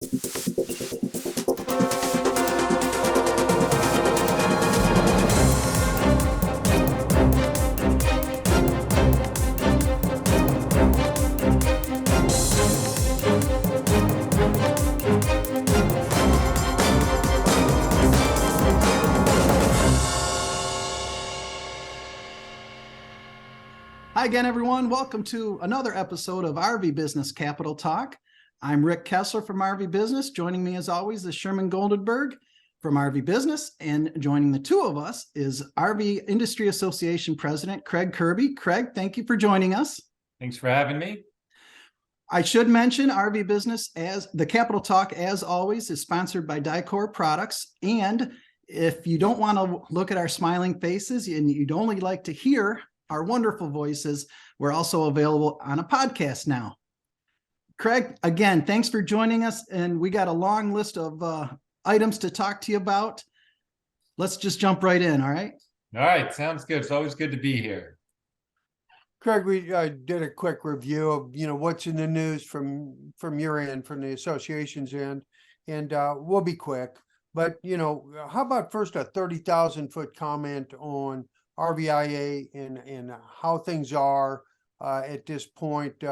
Hi again, everyone. Welcome to another episode of RVBusiness Capital Talk. I'm Rick Kessler from RV Business. Joining me, as always, is Sherm Goldenberg from RV Business. And joining the two of us is RV Industry Association President Craig Kirby. Craig, thank you for joining us. Thanks for having me. I should mention RV Business, as the Capital Talk, as always, is sponsored by Dicor Products. And if you don't want to look at our smiling faces and you'd only like to hear our wonderful voices, we're also available on a podcast now. Craig, again, thanks for joining us. And we got a long list of items to talk to you about. Let's just jump right in, all right? All right, sounds good. It's always good to be here. Craig, we did a quick review of, what's in the news from your end, from the association's end, and we'll be quick. But, how about first a 30,000-foot comment on RVIA and how things are at this point,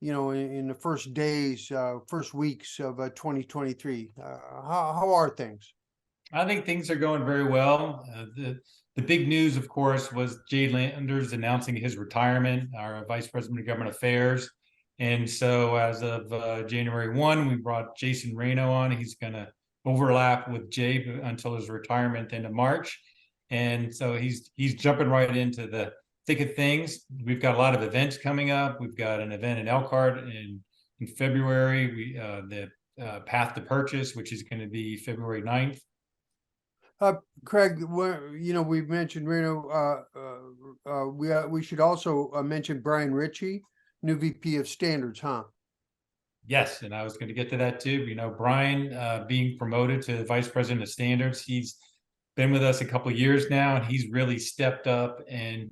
in the first days, first weeks of 2023. How are things? I think things are going very well. The big news, of course, was Jay Landers announcing his retirement, our Vice President of Government Affairs. And so as of January 1, we brought Jason Reno on. He's going to overlap with Jay until his retirement into March. And so he's jumping right into the thick of things. We've got a lot of events coming up. We've got an event in Elkhart in February. The Path to Purchase, which is going to be February 9th. Craig, we've mentioned Reno. We should also mention Brian Ritchie, new VP of Standards, huh? Yes, and I was going to get to that too. Brian being promoted to Vice President of Standards, he's been with us a couple of years now, and he's really stepped up and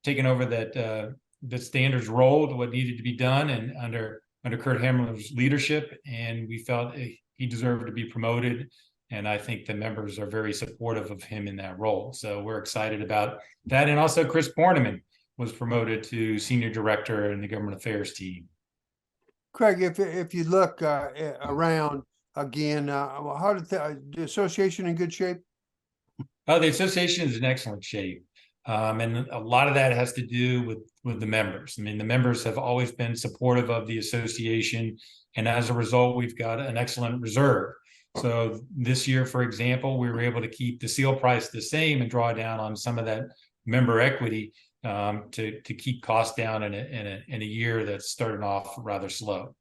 taken over that the standards role to what needed to be done, and under Kurt Hamler's leadership, and we felt he deserved to be promoted, and I think the members are very supportive of him in that role. So we're excited about that. And also Chris Borneman was promoted to Senior Director in the Government Affairs team. Craig, if you look around again, how did the association in good shape? The association is in excellent shape. And a lot of that has to do with the members. I mean, the members have always been supportive of the association. And as a result, we've got an excellent reserve. So this year, for example, we were able to keep the seal price the same and draw down on some of that member equity to keep costs down in a year that's starting off rather slow.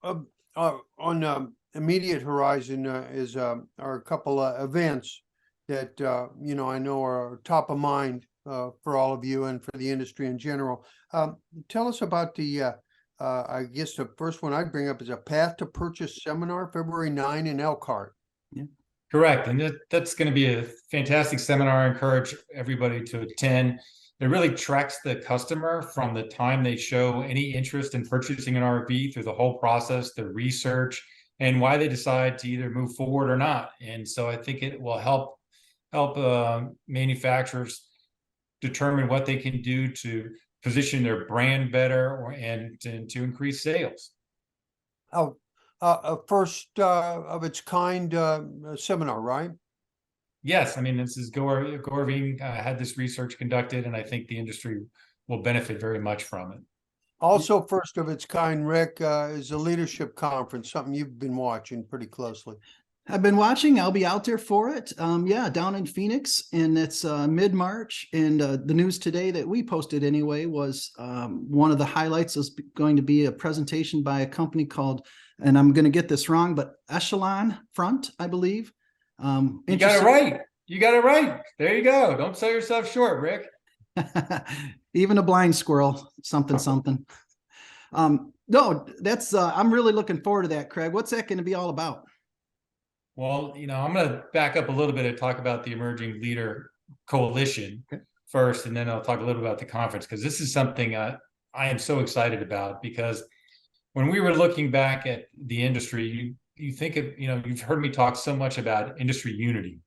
On immediate horizon are a couple of events that I know are top of mind for all of you and for the industry in general. Tell us about the I guess the first one I'd bring up is a Path to Purchase seminar, February 9 in Elkhart. Yeah. Correct. And that's going to be a fantastic seminar. I encourage everybody to attend. It really tracks the customer from the time they show any interest in purchasing an RV through the whole process, the research, and why they decide to either move forward or not. And so I think it will help manufacturers determine what they can do to position their brand better and to increase sales. First of its kind seminar, right? Yes, I mean, this is Gorving had this research conducted, and I think the industry will benefit very much from it. Also, first of its kind, Rick, is a leadership conference, something you've been watching pretty closely. I've been watching. I'll be out there for it. Down in Phoenix, and it's mid-March. And the news today that we posted anyway was one of the highlights is going to be a presentation by a company called, and I'm going to get this wrong, but Echelon Front, I believe. You got it right. You got it right. There you go. Don't sell yourself short, Rick. Even a blind squirrel, something. No, that's I'm really looking forward to that, Craig. What's that going to be all about? Well, I'm going to back up a little bit and talk about the Emerging Leader Coalition first, and then I'll talk a little about the conference, because this is something I am so excited about, because when we were looking back at the industry, you think of, you've heard me talk so much about industry unity,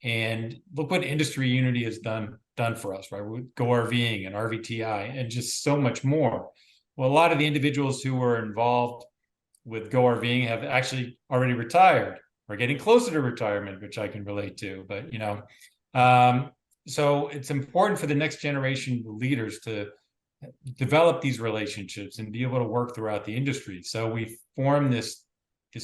and look what industry unity has done for us, right? With Go RVing and RVTI and just so much more. Well, a lot of the individuals who were involved with Go RVing have actually already retired or getting closer to retirement, which I can relate to. But so it's important for the next generation of leaders to develop these relationships and be able to work throughout the industry. So we formed this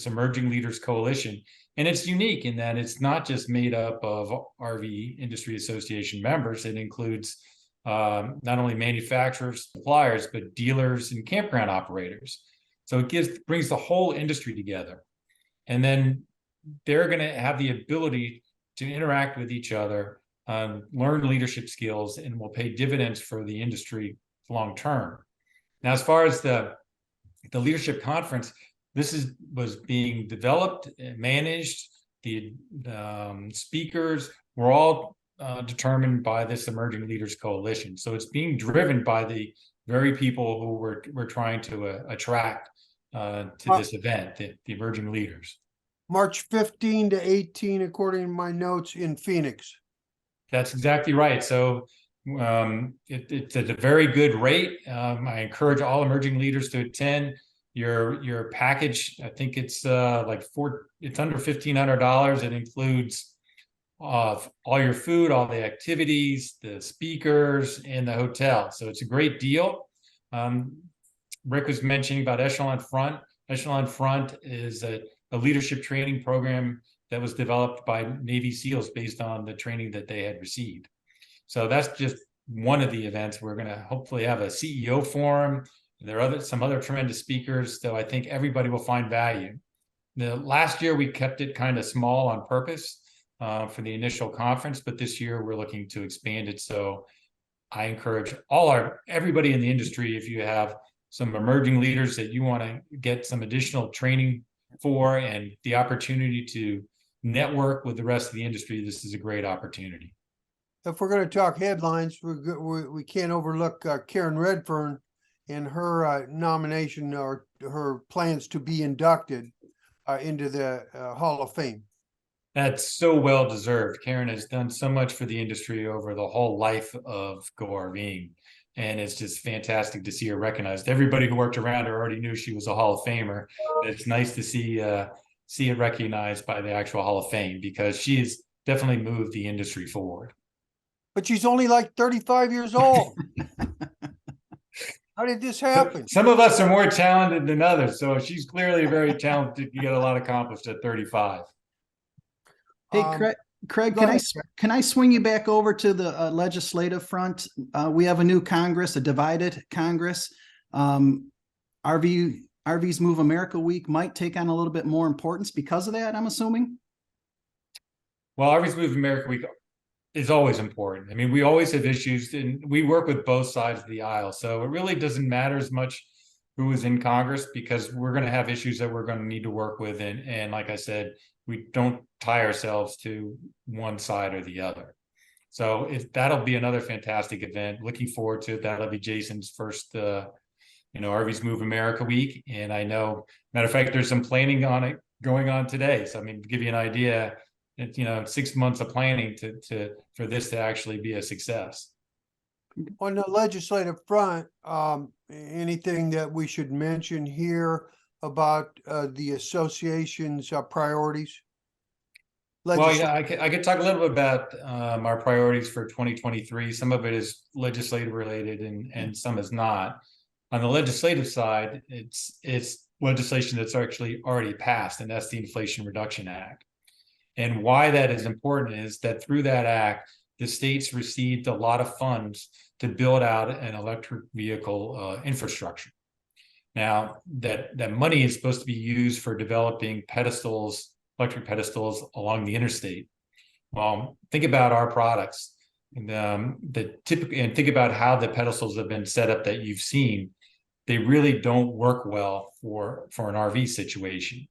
Emerging Leaders Coalition, and it's unique in that it's not just made up of RV Industry Association members. It includes not only manufacturers, suppliers, but dealers and campground operators. So it brings the whole industry together, and then they're going to have the ability to interact with each other, learn leadership skills, and will pay dividends for the industry long term. Now, as far as the leadership conference, this was being developed and managed. The speakers were all determined by this Emerging Leaders Coalition. So it's being driven by the very people who we're trying to attract to this event, the emerging leaders. March 15 to 18, according to my notes, in Phoenix. That's exactly right. So it's at a very good rate. I encourage all emerging leaders to attend. Your package, I think it's it's under $1,500. It includes all your food, all the activities, the speakers, and the hotel. So it's a great deal. Rick was mentioning about Echelon Front. Echelon Front is a leadership training program that was developed by Navy SEALs based on the training that they had received. So that's just one of the events. We're going to hopefully have a CEO forum. There are some other tremendous speakers, so I think everybody will find value. The last year we kept it kind of small on purpose for the initial conference, but this year we're looking to expand it. So I encourage everybody in the industry, if you have some emerging leaders that you want to get some additional training for and the opportunity to network with the rest of the industry, this is a great opportunity. If we're going to talk headlines, we can't overlook Karen Redfern and her nomination or her plans to be inducted into the Hall of Fame. That's so well deserved. Karen has done so much for the industry over the whole life of Go RVing, and it's just fantastic to see her recognized. Everybody who worked around her already knew she was a Hall of Famer. It's nice to see it recognized by the actual Hall of Fame, because she has definitely moved the industry forward. But she's only like 35 years old. How did this happen? Some of us are more talented than others, so she's clearly very talented to get a lot accomplished at 35. Hey, Craig, can I swing you back over to the legislative front? We have a new Congress, a divided Congress. RV's Move America Week might take on a little bit more importance because of that, I'm assuming. Well, RV's Move America Week is always important. I mean, we always have issues, and we work with both sides of the aisle. So it really doesn't matter as much who is in Congress, because we're going to have issues that we're going to need to work with. And like I said, we don't tie ourselves to one side or the other. So that'll be another fantastic event. Looking forward to it. That'll be Jason's first, RV's Move America Week. And I know, matter of fact, there's some planning on it going on today. So, I mean, to give you an idea, 6 months of planning for this to actually be a success. On the legislative front, anything that we should mention here about the association's priorities? Well, yeah, I could talk a little bit about our priorities for 2023. Some of it is legislative related, and some is not. On the legislative side, it's legislation that's actually already passed, and that's the Inflation Reduction Act. And why that is important is that through that act, the states received a lot of funds to build out an electric vehicle infrastructure. Now, that money is supposed to be used for developing electric pedestals along the interstate. Well, think about our products, and think about how the pedestals have been set up that you've seen. They really don't work well for an RV situation.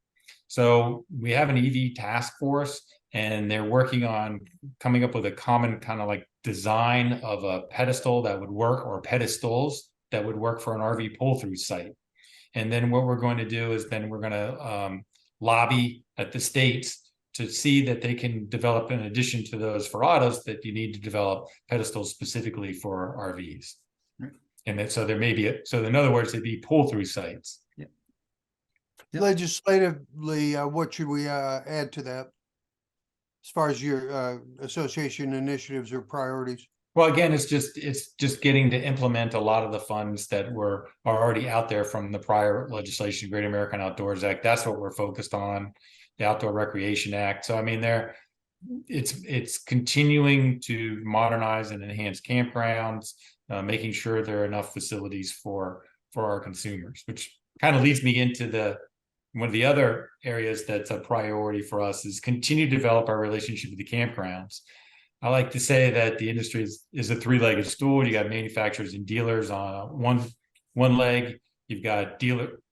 So we have an EV task force, and they're working on coming up with a common kind of like design of a pedestal that would work, or pedestals that would work for an RV pull-through site. And then what we're going to do is then we're going to lobby at the states to see that they can develop, in addition to those for autos, that you need to develop pedestals specifically for RVs. Right. And then, so there may be, so in other words, they'd be pull-through sites. Yep. Legislatively, what should we add to that? As far as your association initiatives or priorities? Well, again, it's just getting to implement a lot of the funds that are already out there from the prior legislation, Great American Outdoors Act. That's what we're focused on, the Outdoor Recreation Act. So I mean, it's continuing to modernize and enhance campgrounds, making sure there are enough facilities for our consumers, which kind of leads me into one of the other areas that's a priority for us is continue to develop our relationship with the campgrounds. I like to say that the industry is a three-legged stool. You got manufacturers and dealers on one leg. You've got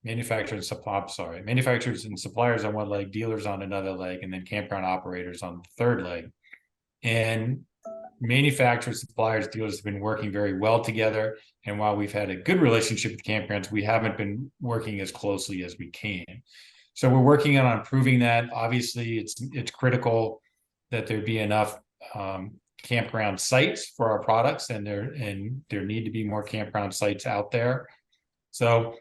manufacturers and suppliers on one leg, dealers on another leg, and then campground operators on the third leg. And manufacturers, suppliers, dealers have been working very well together. And while we've had a good relationship with campgrounds, we haven't been working as closely as we can. So we're working on improving that. Obviously, it's critical that there be enough campground sites for our products, and there need to be more campground sites out there. So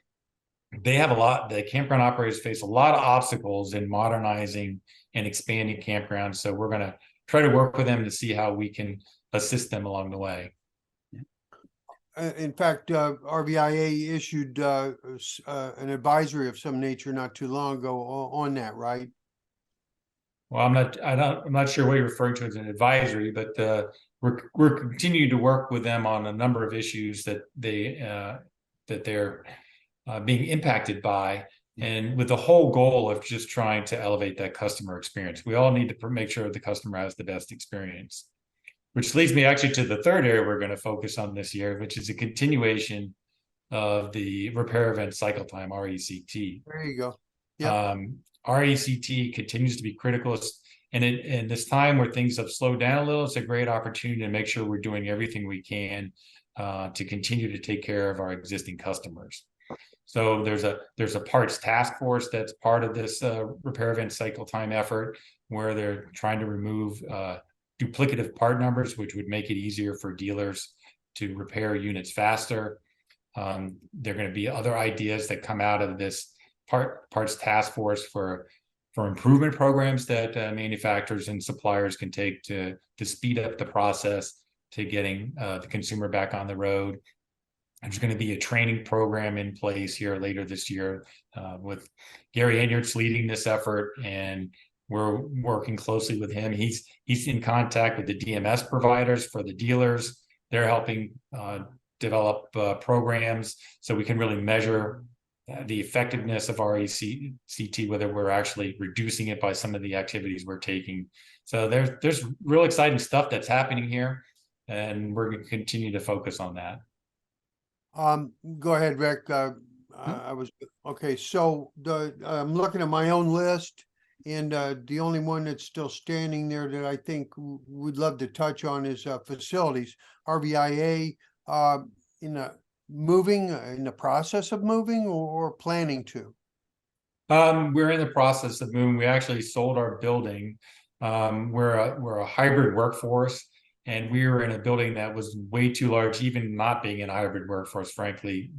the campground operators face a lot of obstacles in modernizing and expanding campgrounds. So we're going to try to work with them to see how we can assist them along the way. In fact, RVIA issued an advisory of some nature not too long ago on that, right? Well, I'm not sure what you're referring to as an advisory, but we're continuing to work with them on a number of issues that they're being impacted by, and with the whole goal of just trying to elevate that customer experience. We all need to make sure the customer has the best experience, which leads me actually to the third area we're going to focus on this year, which is a continuation of the repair event cycle time, RECT. There you go. Yeah. RECT continues to be critical, and in this time where things have slowed down a little, it's a great opportunity to make sure we're doing everything we can to continue to take care of our existing customers. So there's a parts task force that's part of this repair event cycle time effort, where they're trying to remove duplicative part numbers, which would make it easier for dealers to repair units faster. There are going to be other ideas that come out of this parts task force for improvement programs that manufacturers and suppliers can take to speed up the process to getting the consumer back on the road. There's going to be a training program in place here later this year with Gary Enyart's leading this effort, and we're working closely with him. He's in contact with the DMS providers for the dealers. They're helping develop programs so we can really measure the effectiveness of RECT, whether we're actually reducing it by some of the activities we're taking. So there's real exciting stuff that's happening here, and we're going to continue to focus on that. Go ahead, Rick. Okay. So I'm looking at my own list, and the only one that's still standing there that I think we'd love to touch on is facilities. RVIA in the process of moving or planning to? We're in the process of moving. We actually sold our building. We're a hybrid workforce, and we were in a building that was way too large, even not being in a hybrid workforce, frankly,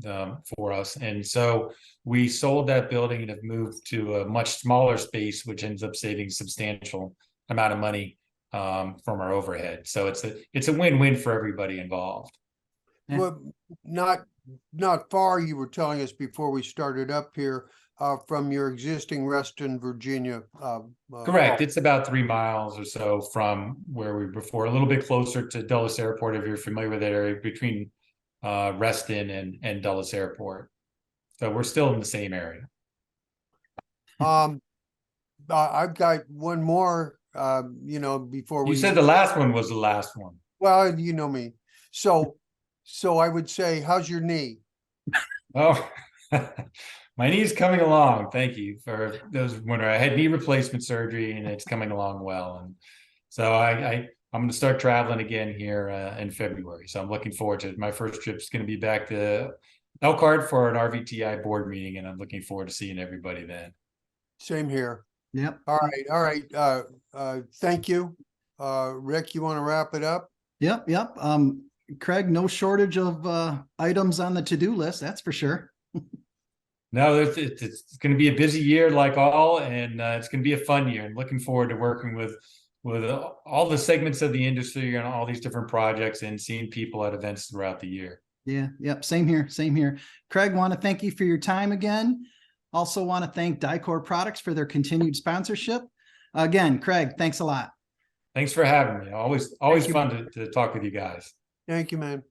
for us. And so we sold that building and have moved to a much smaller space, which ends up saving a substantial amount of money from our overhead. So it's a win-win for everybody involved. Well, not far, you were telling us before we started up here, from your existing Reston, Virginia. Correct. It's about 3 miles or so from where we were before, a little bit closer to Dulles Airport, if you're familiar with that area, between Reston and Dulles Airport. So we're still in the same area. I've got one more, before You said the last one was the last one. Well, you know me. So I would say, how's your knee? Oh, my knee's coming along. Thank you for those when I had knee replacement surgery, and it's coming along well. And so I'm going to start traveling again here in February. So I'm looking forward to it. My first trip is going to be back to Elkhart for an RVTI board meeting, and I'm looking forward to seeing everybody then. Same here. Yep. All right. Thank you. Rick, you want to wrap it up? Yep. Craig, no shortage of items on the to-do list, that's for sure. No, it's going to be a busy year like all, and it's going to be a fun year. And looking forward to working with all the segments of the industry and all these different projects and seeing people at events throughout the year. Yeah, yep, same here. Craig, want to thank you for your time again. Also want to thank Dicor Products for their continued sponsorship. Again, Craig, thanks a lot. Thanks for having me. Always fun to talk with you guys. Thank you, man.